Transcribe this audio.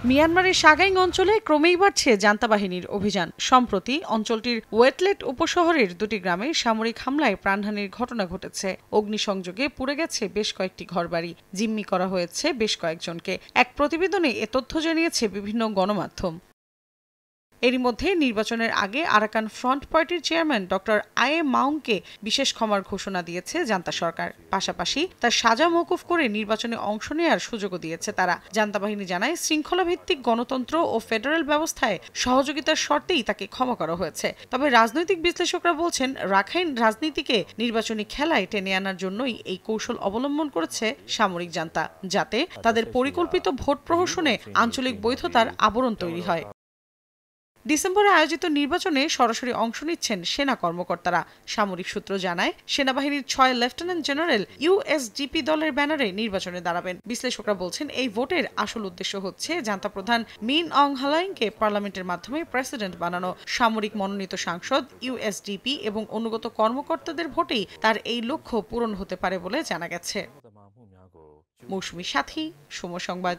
মিয়ানমারের সাগাইং অঞ্চলে ক্রমেই বাড়ছে জান্তা বাহিনীর অভিযান। সম্প্রতি অঞ্চলটির ওয়েটলেট উপশহরের দুটি গ্রামে সামরিক হামলায় প্রাণহানির ঘটনা ঘটেছে। অগ্নিসংযোগে পুড়ে গেছে বেশ কয়েকটি ঘরবাড়ি, জিম্মি করা হয়েছে বেশ কয়েকজনকে। এক প্রতিবেদনে এ তথ্য জানিয়েছে বিভিন্ন গণমাধ্যম। এরই মধ্যে নির্বাচনের আগে আরাকান ফ্রন্ট পার্টির চেয়ারম্যান ডক্টর আয়ে মাউংকে বিশেষ ক্ষমার ঘোষণা দিয়েছে জান্তা সরকার। পাশাপাশি তার সাজা মওকুফ করে নির্বাচনে অংশ নেওয়ার সুযোগও দিয়েছে তারা। জান্তা বাহিনী জানায়, শৃঙ্খলাভিত্তিক গণতন্ত্র ও ফেডারেল ব্যবস্থায় সহযোগিতার শর্তেই তাকে ক্ষমা করা হয়েছে। তবে রাজনৈতিক বিশ্লেষকরা বলছেন, রাখাইন রাজনীতিকে নির্বাচনী খেলায় টেনে আনার জন্যই এই কৌশল অবলম্বন করেছে সামরিক জান্তা, যাতে তাদের পরিকল্পিত ভোট প্রহসনে আঞ্চলিক বৈধতার আবরণ তৈরি হয়। ডিসেম্বরে আয়োজিত নির্বাচনে সরাসরি অংশ নিচ্ছেন সেনা কর্মকর্তারা। সামরিক সূত্র জানায়, সেনাবাহিনীর ৬ লেফটেন্যান্ট জেনারেল ইউএসডিপি দলের ব্যানারে নির্বাচনে দাঁড়াবেন। বিশ্লেষকরা বলছেন, এই ভোটের আসল উদ্দেশ্য হচ্ছে জান্তা প্রধান মিন অং হ্লাইংকে পার্লামেন্টের মাধ্যমে প্রেসিডেন্ট বানানো। সামরিক মনোনীত সাংসদ, ইউএসডিপি এবং অনুগত কর্মকর্তাদের ভোটেই তার এই লক্ষ্য পূরণ হতে পারে বলে জানা গেছে। মৌসুমী সাথী, সময় সংবাদ।